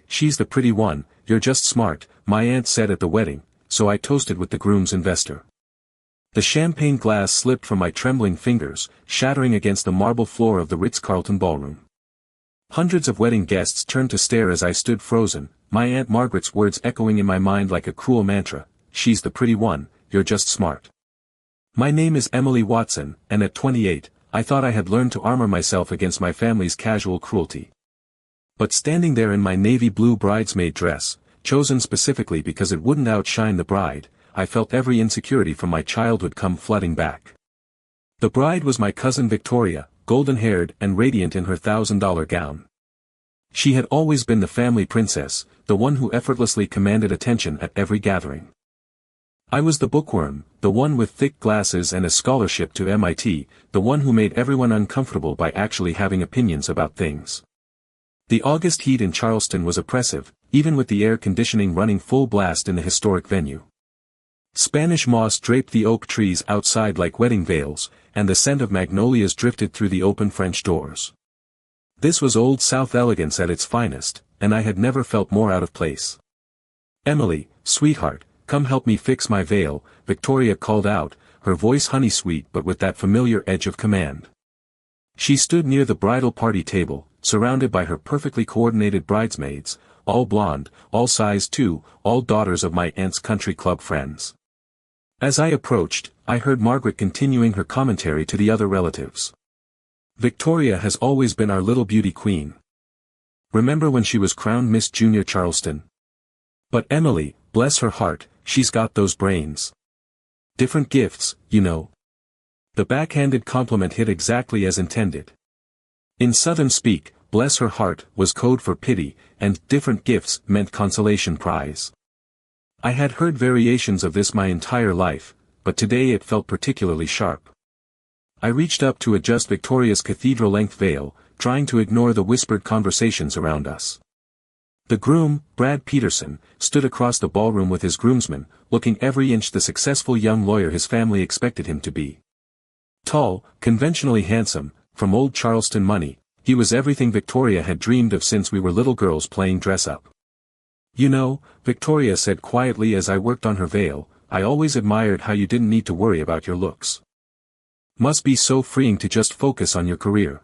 She's the pretty one, you're just smart, my aunt said at the wedding, so I toasted with the groom's investor. The champagne glass slipped from my trembling fingers, shattering against the marble floor of the Ritz-Carlton ballroom. Hundreds of wedding guests turned to stare as I stood frozen, my Aunt Margaret's words echoing in my mind like a cruel mantra, she's the pretty one, you're just smart. My name is Emily Watson, and at 28, I thought I had learned to armor myself against my family's casual cruelty. But standing there in my navy blue bridesmaid dress, chosen specifically because it wouldn't outshine the bride, I felt every insecurity from my childhood come flooding back. The bride was my cousin Victoria, golden-haired and radiant in her $1,000 gown. She had always been the family princess, the one who effortlessly commanded attention at every gathering. I was the bookworm, the one with thick glasses and a scholarship to MIT, the one who made everyone uncomfortable by actually having opinions about things. The August heat in Charleston was oppressive, even with the air conditioning running full blast in the historic venue. Spanish moss draped the oak trees outside like wedding veils, and the scent of magnolias drifted through the open French doors. This was Old South elegance at its finest, and I had never felt more out of place. "Emily, sweetheart, come help me fix my veil," Victoria called out, her voice honey-sweet but with that familiar edge of command. She stood near the bridal party table, surrounded by her perfectly coordinated bridesmaids, all blonde, all size 2, all daughters of my aunt's country club friends. As I approached, I heard Margaret continuing her commentary to the other relatives. "Victoria has always been our little beauty queen. Remember when she was crowned Miss Junior Charleston? But Emily, bless her heart, she's got those brains. Different gifts, you know." The backhanded compliment hit exactly as intended. In Southern speak, bless her heart was code for pity, and different gifts meant consolation prize. I had heard variations of this my entire life, but today it felt particularly sharp. I reached up to adjust Victoria's cathedral-length veil, trying to ignore the whispered conversations around us. The groom, Brad Peterson, stood across the ballroom with his groomsmen, looking every inch the successful young lawyer his family expected him to be. Tall, conventionally handsome, from old Charleston money, he was everything Victoria had dreamed of since we were little girls playing dress-up. "You know," Victoria said quietly as I worked on her veil, "I always admired how you didn't need to worry about your looks. Must be so freeing to just focus on your career."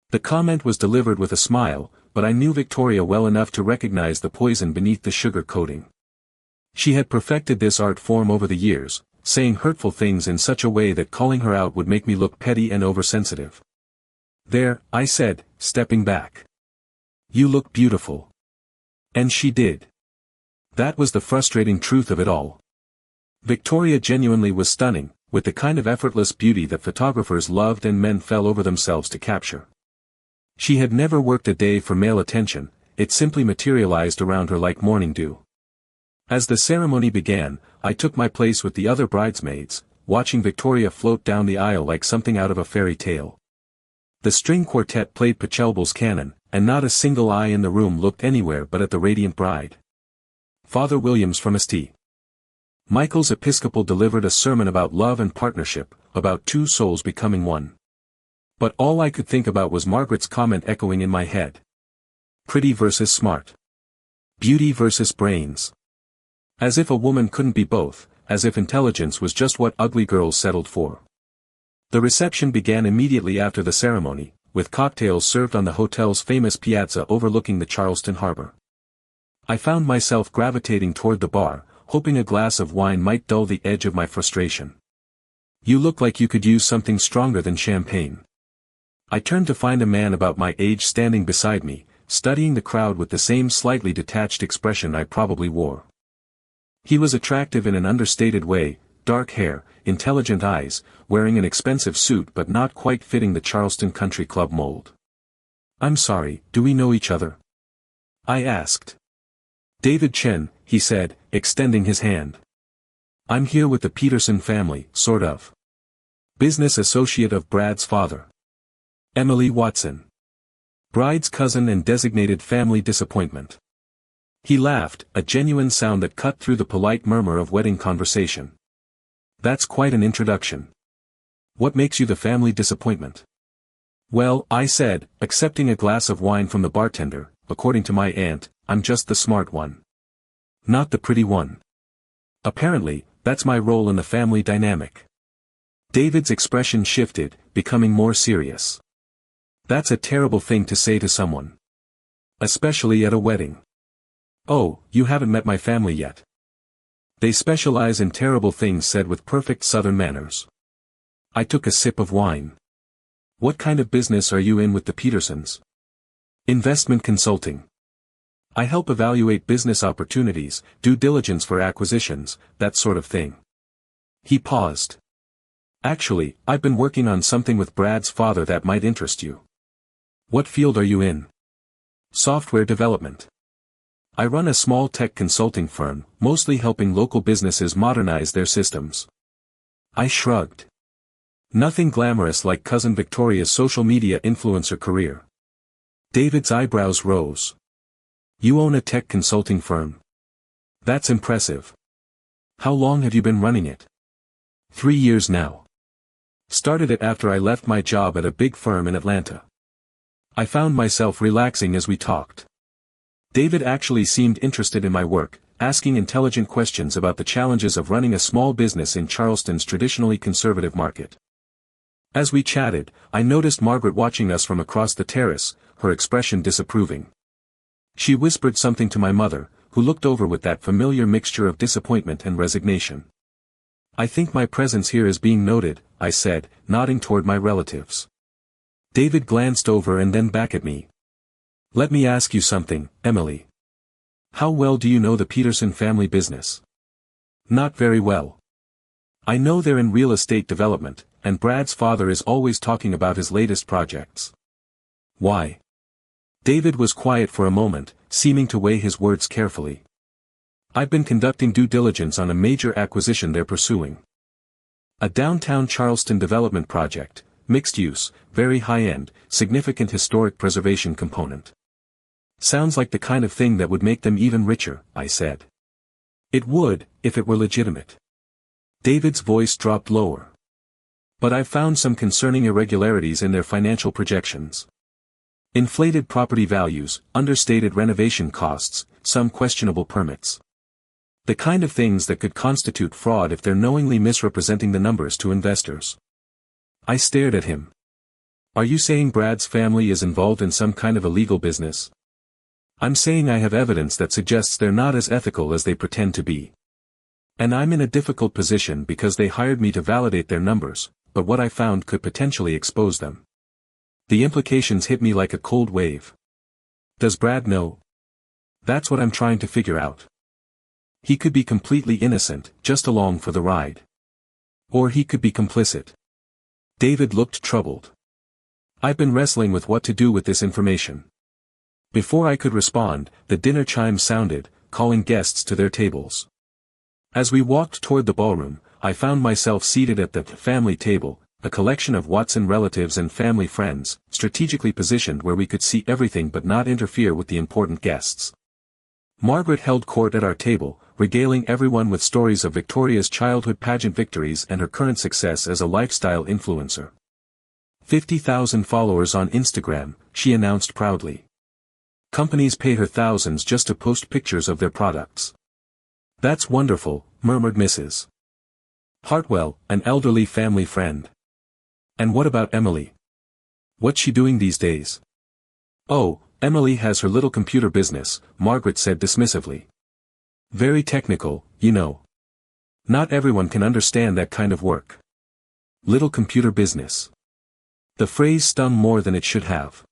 The comment was delivered with a smile, but I knew Victoria well enough to recognize the poison beneath the sugar coating. She had perfected this art form over the years, saying hurtful things in such a way that calling her out would make me look petty and oversensitive. "There," I said, stepping back. "You look beautiful." And she did. That was the frustrating truth of it all. Victoria genuinely was stunning, with the kind of effortless beauty that photographers loved and men fell over themselves to capture. She had never worked a day for male attention, it simply materialized around her like morning dew. As the ceremony began, I took my place with the other bridesmaids, watching Victoria float down the aisle like something out of a fairy tale. The string quartet played Pachelbel's canon, and not a single eye in the room looked anywhere but at the radiant bride. Father Williams from St. Michael's Episcopal delivered a sermon about love and partnership, about two souls becoming one. But all I could think about was Margaret's comment echoing in my head. Pretty versus smart. Beauty versus brains. As if a woman couldn't be both, as if intelligence was just what ugly girls settled for. The reception began immediately after the ceremony, with cocktails served on the hotel's famous piazza overlooking the Charleston harbor. I found myself gravitating toward the bar, hoping a glass of wine might dull the edge of my frustration. "You look like you could use something stronger than champagne." I turned to find a man about my age standing beside me, studying the crowd with the same slightly detached expression I probably wore. He was attractive in an understated way, dark hair, intelligent eyes, wearing an expensive suit but not quite fitting the Charleston Country Club mold. "I'm sorry, do we know each other?" I asked. "David Chen," he said, extending his hand. "I'm here with the Peterson family, sort of. Business associate of Brad's father. Emily Watson. Bride's cousin and designated family disappointment." He laughed, a genuine sound that cut through the polite murmur of wedding conversation. "That's quite an introduction. What makes you the family disappointment?" "Well," I said, accepting a glass of wine from the bartender, according to my aunt, I'm just the smart one. Not the pretty one. Apparently, that's my role in the family dynamic. David's expression shifted, becoming more serious. That's a terrible thing to say to someone. Especially at a wedding. Oh, you haven't met my family yet. They specialize in terrible things said with perfect Southern manners. I took a sip of wine. What kind of business are you in with the Petersons? Investment consulting. I help evaluate business opportunities, due diligence for acquisitions, that sort of thing. He paused. Actually, I've been working on something with Brad's father that might interest you. What field are you in? Software development. I run a small tech consulting firm, mostly helping local businesses modernize their systems. I shrugged. Nothing glamorous like Cousin Victoria's social media influencer career. David's eyebrows rose. You own a tech consulting firm? That's impressive. How long have you been running it? 3 years now. Started it after I left my job at a big firm in Atlanta. I found myself relaxing as we talked. David actually seemed interested in my work, asking intelligent questions about the challenges of running a small business in Charleston's traditionally conservative market. As we chatted, I noticed Margaret watching us from across the terrace, her expression disapproving. She whispered something to my mother, who looked over with that familiar mixture of disappointment and resignation. I think my presence here is being noted, I said, nodding toward my relatives. David glanced over and then back at me. Let me ask you something, Emily. How well do you know the Peterson family business? Not very well. I know they're in real estate development, and Brad's father is always talking about his latest projects. Why? David was quiet for a moment, seeming to weigh his words carefully. I've been conducting due diligence on a major acquisition they're pursuing. A downtown Charleston development project, mixed use, very high-end, significant historic preservation component. Sounds like the kind of thing that would make them even richer, I said. It would, if it were legitimate. David's voice dropped lower. But I've found some concerning irregularities in their financial projections. Inflated property values, understated renovation costs, some questionable permits. The kind of things that could constitute fraud if they're knowingly misrepresenting the numbers to investors. I stared at him. Are you saying Brad's family is involved in some kind of illegal business? I'm saying I have evidence that suggests they're not as ethical as they pretend to be. And I'm in a difficult position because they hired me to validate their numbers, but what I found could potentially expose them. The implications hit me like a cold wave. Does Brad know? That's what I'm trying to figure out. He could be completely innocent, just along for the ride. Or he could be complicit. David looked troubled. I've been wrestling with what to do with this information. Before I could respond, the dinner chimes sounded, calling guests to their tables. As we walked toward the ballroom, I found myself seated at the family table, a collection of Watson relatives and family friends, strategically positioned where we could see everything but not interfere with the important guests. Margaret held court at our table, regaling everyone with stories of Victoria's childhood pageant victories and her current success as a lifestyle influencer. 50,000 followers on Instagram, she announced proudly. Companies pay her thousands just to post pictures of their products. That's wonderful, murmured Mrs. Hartwell, an elderly family friend. And what about Emily? What's she doing these days? Oh, Emily has her little computer business, Margaret said dismissively. Very technical, you know. Not everyone can understand that kind of work. Little computer business. The phrase stung more than it should have.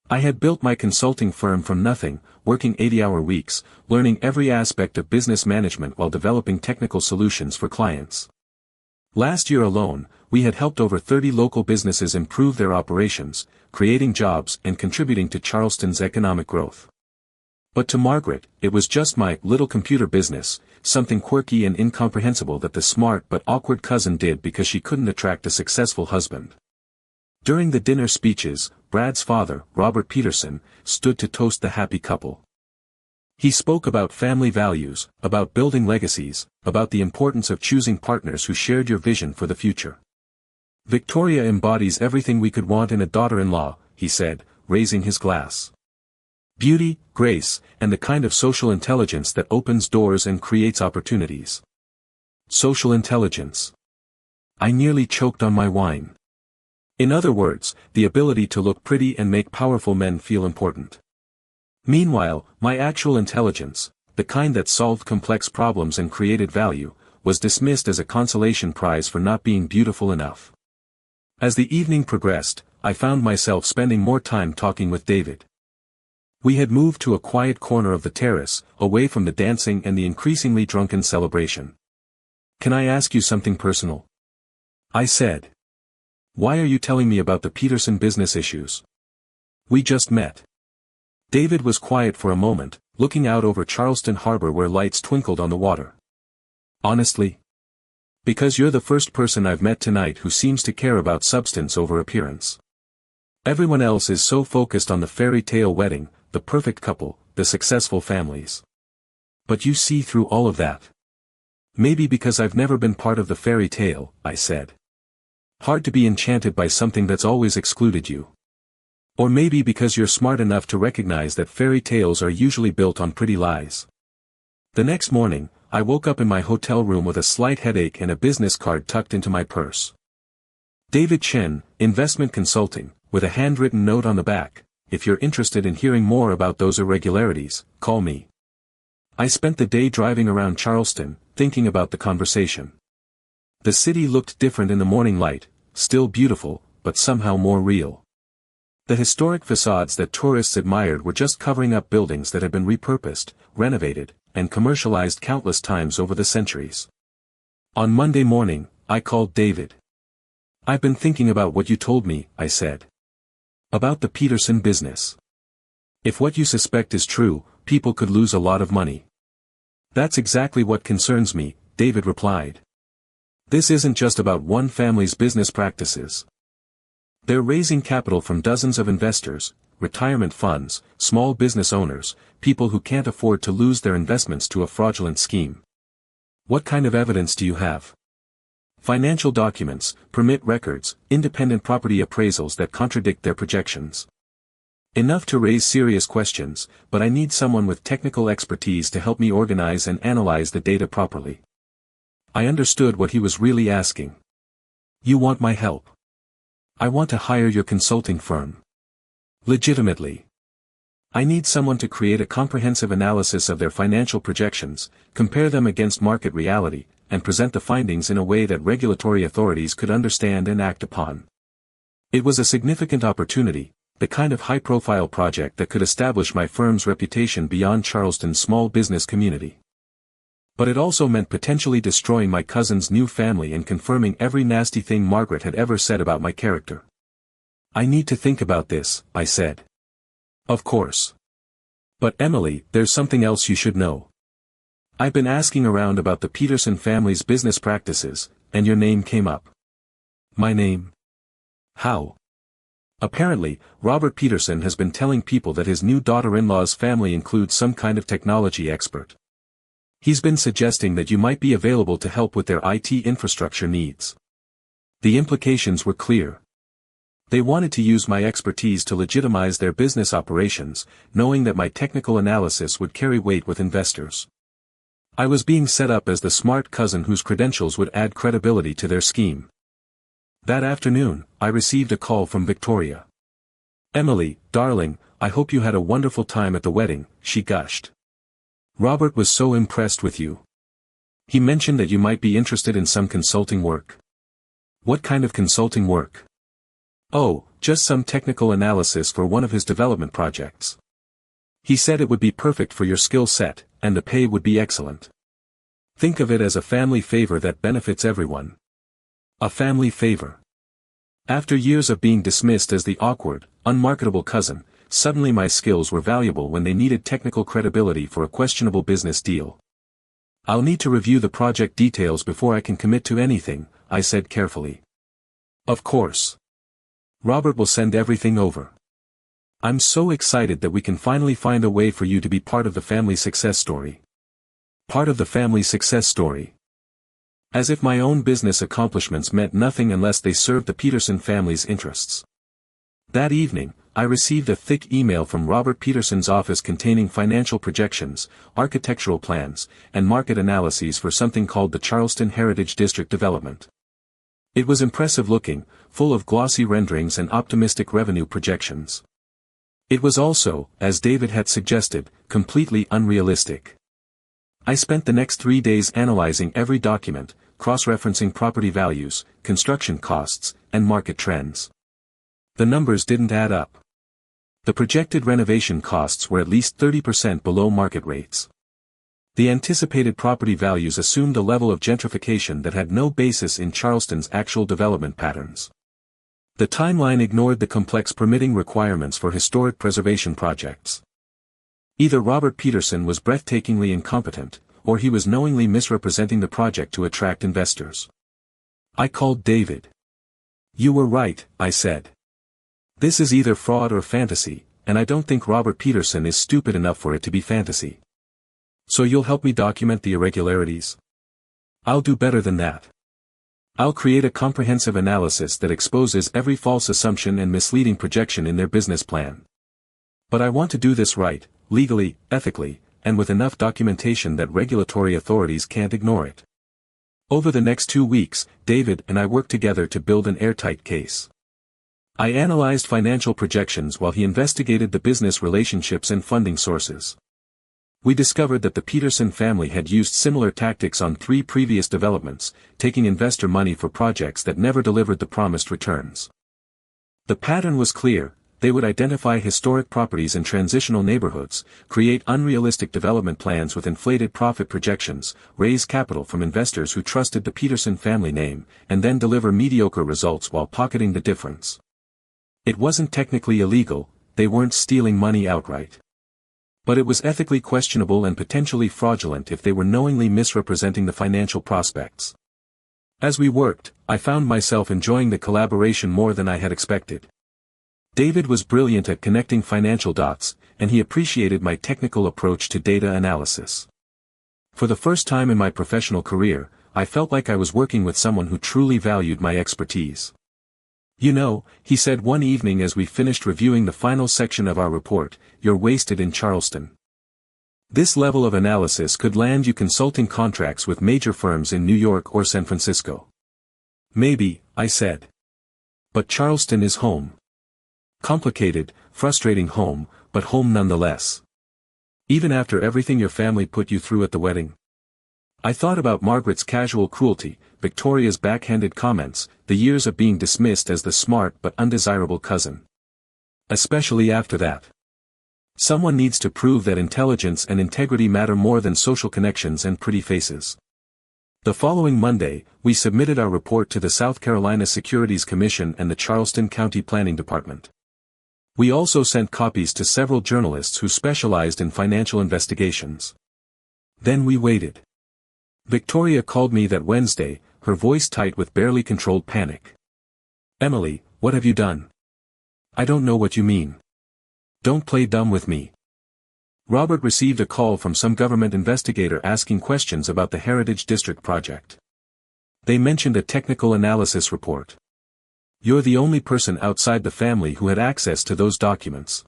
I had built my consulting firm from nothing, working 80-hour weeks, learning every aspect of business management while developing technical solutions for clients. Last year alone, we had helped over 30 local businesses improve their operations, creating jobs and contributing to Charleston's economic growth. But to Margaret, it was just my little computer business, something quirky and incomprehensible that the smart but awkward cousin did because she couldn't attract a successful husband. During the dinner speeches, Brad's father, Robert Peterson, stood to toast the happy couple. He spoke about family values, about building legacies, about the importance of choosing partners who shared your vision for the future. Victoria embodies everything we could want in a daughter-in-law, he said, raising his glass. Beauty, grace, and the kind of social intelligence that opens doors and creates opportunities. Social intelligence. I nearly choked on my wine. In other words, the ability to look pretty and make powerful men feel important. Meanwhile, my actual intelligence, the kind that solved complex problems and created value, was dismissed as a consolation prize for not being beautiful enough. As the evening progressed, I found myself spending more time talking with David. We had moved to a quiet corner of the terrace, away from the dancing and the increasingly drunken celebration. "Can I ask you something personal?" I said. "Why are you telling me about the Peterson business issues? We just met." David was quiet for a moment, looking out over Charleston Harbor where lights twinkled on the water. "Honestly? Because you're the first person I've met tonight who seems to care about substance over appearance. Everyone else is so focused on the fairy tale wedding, the perfect couple, the successful families. But you see through all of that." "Maybe because I've never been part of the fairy tale," I said. "Hard to be enchanted by something that's always excluded you. Or maybe because you're smart enough to recognize that fairy tales are usually built on pretty lies." The next morning, I woke up in my hotel room with a slight headache and a business card tucked into my purse. David Chen, Investment Consulting, with a handwritten note on the back, "If you're interested in hearing more about those irregularities, call me." I spent the day driving around Charleston, thinking about the conversation. The city looked different in the morning light, still beautiful, but somehow more real. The historic facades that tourists admired were just covering up buildings that had been repurposed, renovated, and commercialized countless times over the centuries. On Monday morning, I called David. "I've been thinking about what you told me," I said. "About the Peterson business. If what you suspect is true, people could lose a lot of money." "That's exactly what concerns me," David replied. "This isn't just about one family's business practices. They're raising capital from dozens of investors, retirement funds, small business owners, people who can't afford to lose their investments to a fraudulent scheme. What kind of evidence do you have?" "Financial documents, permit records, independent property appraisals that contradict their projections. Enough to raise serious questions, but I need someone with technical expertise to help me organize and analyze the data properly." I understood what he was really asking. "You want my help?" "I want to hire your consulting firm. Legitimately. I need someone to create a comprehensive analysis of their financial projections, compare them against market reality, and present the findings in a way that regulatory authorities could understand and act upon." It was a significant opportunity, the kind of high-profile project that could establish my firm's reputation beyond Charleston's small business community. But it also meant potentially destroying my cousin's new family and confirming every nasty thing Margaret had ever said about my character. "I need to think about this," I said. "Of course. But Emily, there's something else you should know. I've been asking around about the Peterson family's business practices, and your name came up." "My name? How?" "Apparently, Robert Peterson has been telling people that his new daughter-in-law's family includes some kind of technology expert. He's been suggesting that you might be available to help with their IT infrastructure needs." The implications were clear. They wanted to use my expertise to legitimize their business operations, knowing that my technical analysis would carry weight with investors. I was being set up as the smart cousin whose credentials would add credibility to their scheme. That afternoon, I received a call from Victoria. "Emily, darling, I hope you had a wonderful time at the wedding," she gushed. "Robert was so impressed with you. He mentioned that you might be interested in some consulting work." "What kind of consulting work?" "Oh, just some technical analysis for one of his development projects. He said it would be perfect for your skill set, and the pay would be excellent. Think of it as a family favor that benefits everyone." A family favor. After years of being dismissed as the awkward, unmarketable cousin, suddenly my skills were valuable when they needed technical credibility for a questionable business deal. "I'll need to review the project details before I can commit to anything," I said carefully. "Of course. Robert will send everything over. I'm so excited that we can finally find a way for you to be part of the family success story." Part of the family success story. As if my own business accomplishments meant nothing unless they served the Peterson family's interests. That evening, I received a thick email from Robert Peterson's office containing financial projections, architectural plans, and market analyses for something called the Charleston Heritage District Development. It was impressive looking, full of glossy renderings and optimistic revenue projections. It was also, as David had suggested, completely unrealistic. I spent the next 3 days analyzing every document, cross-referencing property values, construction costs, and market trends. The numbers didn't add up. The projected renovation costs were at least 30% below market rates. The anticipated property values assumed a level of gentrification that had no basis in Charleston's actual development patterns. The timeline ignored the complex permitting requirements for historic preservation projects. Either Robert Peterson was breathtakingly incompetent, or he was knowingly misrepresenting the project to attract investors. I called David. "You were right," I said. "This is either fraud or fantasy, and I don't think Robert Peterson is stupid enough for it to be fantasy. So you'll help me document the irregularities?" "I'll do better than that. I'll create a comprehensive analysis that exposes every false assumption and misleading projection in their business plan. But I want to do this right, legally, ethically, and with enough documentation that regulatory authorities can't ignore it." Over the next 2 weeks, David and I worked together to build an airtight case. I analyzed financial projections while he investigated the business relationships and funding sources. We discovered that the Peterson family had used similar tactics on 3 previous developments, taking investor money for projects that never delivered the promised returns. The pattern was clear: they would identify historic properties in transitional neighborhoods, create unrealistic development plans with inflated profit projections, raise capital from investors who trusted the Peterson family name, and then deliver mediocre results while pocketing the difference. It wasn't technically illegal, they weren't stealing money outright. But it was ethically questionable and potentially fraudulent if they were knowingly misrepresenting the financial prospects. As we worked, I found myself enjoying the collaboration more than I had expected. David was brilliant at connecting financial dots, and he appreciated my technical approach to data analysis. For the first time in my professional career, I felt like I was working with someone who truly valued my expertise. "You know," he said one evening as we finished reviewing the final section of our report, "you're wasted in Charleston. This level of analysis could land you consulting contracts with major firms in New York or San Francisco." "Maybe," I said. "But Charleston is home. Complicated, frustrating home, but home nonetheless. Even after everything your family put you through at the wedding." I thought about Margaret's casual cruelty, Victoria's backhanded comments, the years of being dismissed as the smart but undesirable cousin. Especially after that. Someone needs to prove that intelligence and integrity matter more than social connections and pretty faces. The following Monday, we submitted our report to the South Carolina Securities Commission and the Charleston County Planning Department. We also sent copies to several journalists who specialized in financial investigations. Then we waited. Victoria called me that Wednesday, her voice tight with barely controlled panic. "Emily, what have you done?" "I don't know what you mean. Don't play dumb with me." Robert received a call from some government investigator asking questions about the Heritage District project. They mentioned a technical analysis report. "You're the only person outside the family who had access to those documents."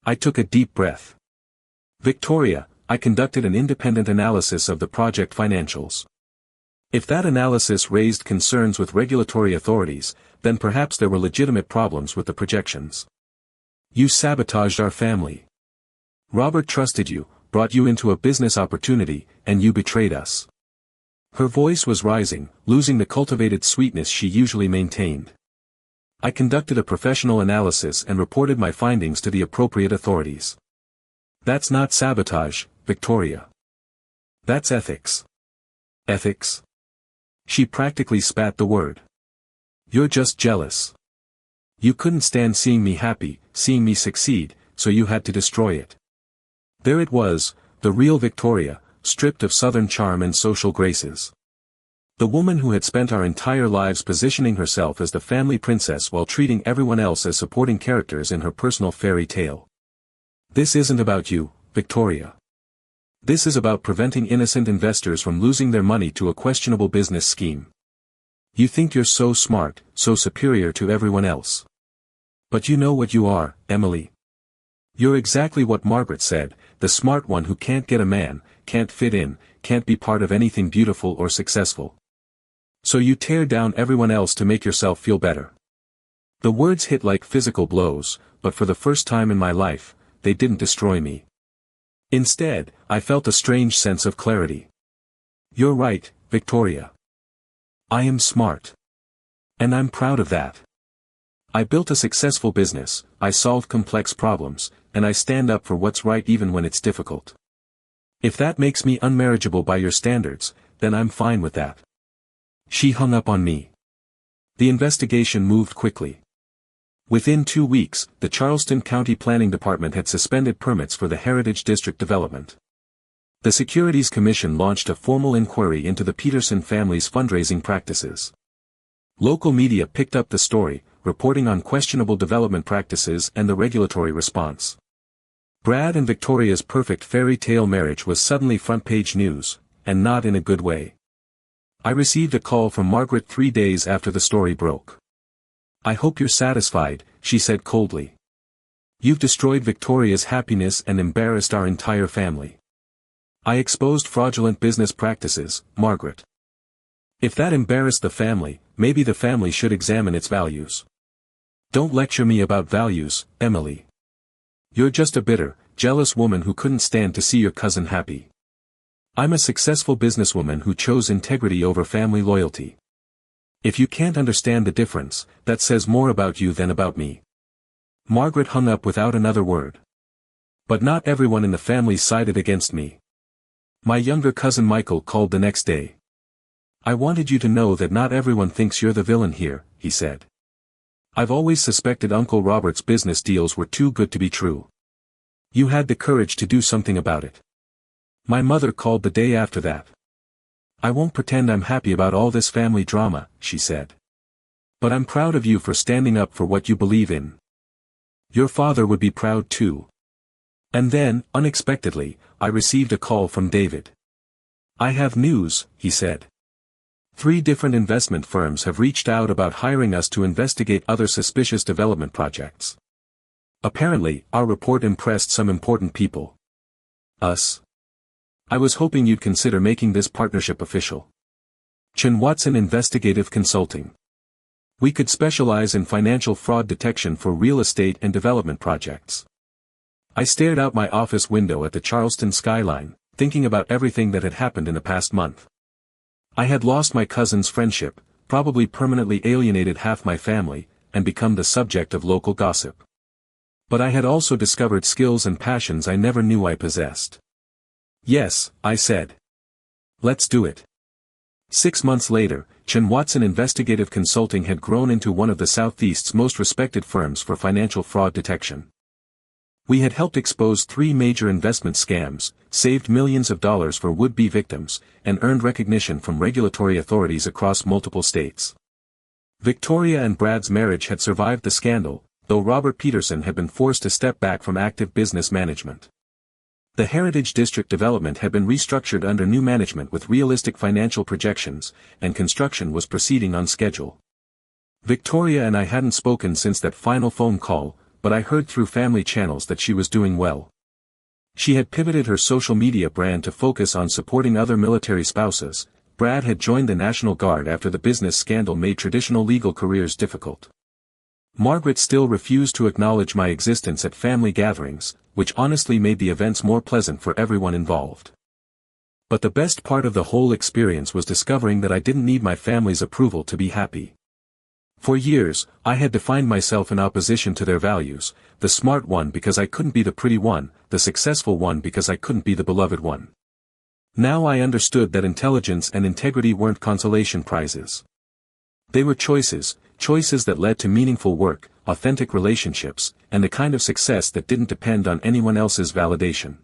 I took a deep breath. "Victoria, I conducted an independent analysis of the project financials. If that analysis raised concerns with regulatory authorities, then perhaps there were legitimate problems with the projections. You sabotaged our family. Robert trusted you, brought you into a business opportunity, and you betrayed us." Her voice was rising, losing the cultivated sweetness she usually maintained. I conducted a professional analysis and reported my findings to the appropriate authorities. "That's not sabotage, Victoria. That's ethics." "Ethics?" She practically spat the word. "You're just jealous. You couldn't stand seeing me happy, seeing me succeed, so you had to destroy it." There it was, the real Victoria, stripped of southern charm and social graces. The woman who had spent our entire lives positioning herself as the family princess while treating everyone else as supporting characters in her personal fairy tale. "This isn't about you, Victoria. This is about preventing innocent investors from losing their money to a questionable business scheme. You think you're so smart, so superior to everyone else. But you know what you are, Emily. You're exactly what Margaret said, the smart one who can't get a man, can't fit in, can't be part of anything beautiful or successful. So you tear down everyone else to make yourself feel better. The words hit like physical blows, but for the first time in my life, they didn't destroy me. Instead, I felt a strange sense of clarity. You're right, Victoria. I am smart. And I'm proud of that. I built a successful business, I solved complex problems, and I stand up for what's right even when it's difficult. If that makes me unmarriageable by your standards, then I'm fine with that. She hung up on me. The investigation moved quickly. Within 2 weeks, the Charleston County Planning Department had suspended permits for the Heritage District development. The Securities Commission launched a formal inquiry into the Peterson family's fundraising practices. Local media picked up the story, reporting on questionable development practices and the regulatory response. Brad and Victoria's perfect fairy tale marriage was suddenly front-page news, and not in a good way. I received a call from Margaret 3 days after the story broke. I hope you're satisfied, she said coldly. You've destroyed Victoria's happiness and embarrassed our entire family. I exposed fraudulent business practices, Margaret. If that embarrassed the family, maybe the family should examine its values. Don't lecture me about values, Emily. You're just a bitter, jealous woman who couldn't stand to see your cousin happy. I'm a successful businesswoman who chose integrity over family loyalty. If you can't understand the difference, that says more about you than about me. Margaret hung up without another word. But not everyone in the family sided against me. My younger cousin Michael called the next day. I wanted you to know that not everyone thinks you're the villain here, he said. I've always suspected Uncle Robert's business deals were too good to be true. You had the courage to do something about it. My mother called the day after that. I won't pretend I'm happy about all this family drama, she said. But I'm proud of you for standing up for what you believe in. Your father would be proud too. And then, unexpectedly, I received a call from David. I have news, he said. 3 different investment firms have reached out about hiring us to investigate other suspicious development projects. Apparently, our report impressed some important people. Us. I was hoping you'd consider making this partnership official. Chen Watson Investigative Consulting. We could specialize in financial fraud detection for real estate and development projects. I stared out my office window at the Charleston skyline, thinking about everything that had happened in the past month. I had lost my cousin's friendship, probably permanently alienated half my family, and become the subject of local gossip. But I had also discovered skills and passions I never knew I possessed. Yes, I said. Let's do it. 6 months later, Chen Watson Investigative Consulting had grown into one of the Southeast's most respected firms for financial fraud detection. We had helped expose 3 major investment scams, saved millions of dollars for would-be victims, and earned recognition from regulatory authorities across multiple states. Victoria and Brad's marriage had survived the scandal, though Robert Peterson had been forced to step back from active business management. The Heritage District development had been restructured under new management with realistic financial projections, and construction was proceeding on schedule. Victoria and I hadn't spoken since that final phone call, but I heard through family channels that she was doing well. She had pivoted her social media brand to focus on supporting other military spouses. Brad had joined the National Guard after the business scandal made traditional legal careers difficult. Margaret still refused to acknowledge my existence at family gatherings, which honestly made the events more pleasant for everyone involved. But the best part of the whole experience was discovering that I didn't need my family's approval to be happy. For years, I had defined myself in opposition to their values, the smart one because I couldn't be the pretty one, the successful one because I couldn't be the beloved one. Now I understood that intelligence and integrity weren't consolation prizes. They were choices that led to meaningful work, authentic relationships, and the kind of success that didn't depend on anyone else's validation.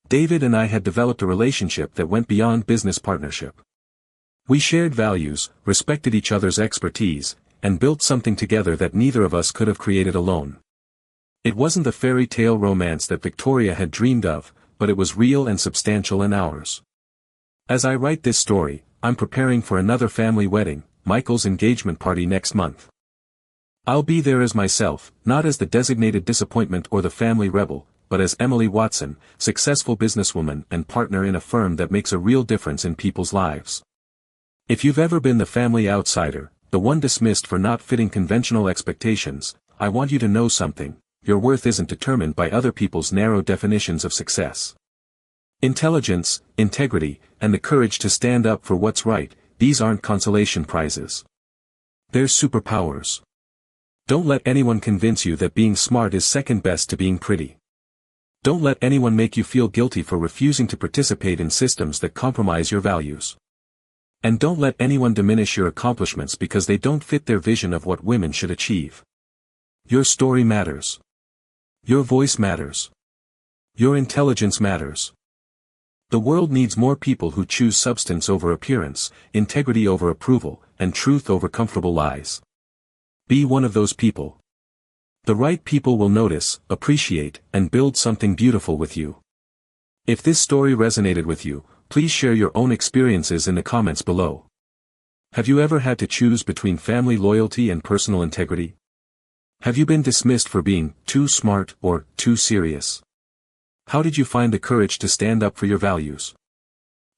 David and I had developed a relationship that went beyond business partnership. We shared values, respected each other's expertise, and built something together that neither of us could have created alone. It wasn't the fairy tale romance that Victoria had dreamed of, but it was real and substantial and ours. As I write this story, I'm preparing for another family wedding, Michael's engagement party next month. I'll be there as myself, not as the designated disappointment or the family rebel, but as Emily Watson, successful businesswoman and partner in a firm that makes a real difference in people's lives. If you've ever been the family outsider, the one dismissed for not fitting conventional expectations, I want you to know something: your worth isn't determined by other people's narrow definitions of success. Intelligence, integrity, and the courage to stand up for what's right, these aren't consolation prizes. They're superpowers. Don't let anyone convince you that being smart is second best to being pretty. Don't let anyone make you feel guilty for refusing to participate in systems that compromise your values. And don't let anyone diminish your accomplishments because they don't fit their vision of what women should achieve. Your story matters. Your voice matters. Your intelligence matters. The world needs more people who choose substance over appearance, integrity over approval, and truth over comfortable lies. Be one of those people. The right people will notice, appreciate, and build something beautiful with you. If this story resonated with you, please share your own experiences in the comments below. Have you ever had to choose between family loyalty and personal integrity? Have you been dismissed for being too smart or too serious? How did you find the courage to stand up for your values?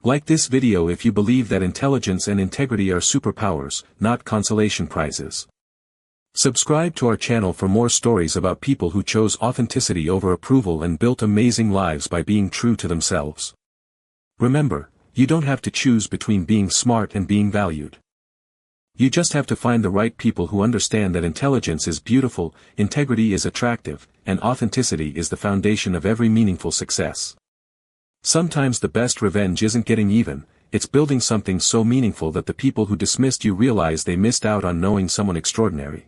Like this video if you believe that intelligence and integrity are superpowers, not consolation prizes. Subscribe to our channel for more stories about people who chose authenticity over approval and built amazing lives by being true to themselves. Remember, you don't have to choose between being smart and being valued. You just have to find the right people who understand that intelligence is beautiful, integrity is attractive, and authenticity is the foundation of every meaningful success. Sometimes the best revenge isn't getting even, it's building something so meaningful that the people who dismissed you realize they missed out on knowing someone extraordinary.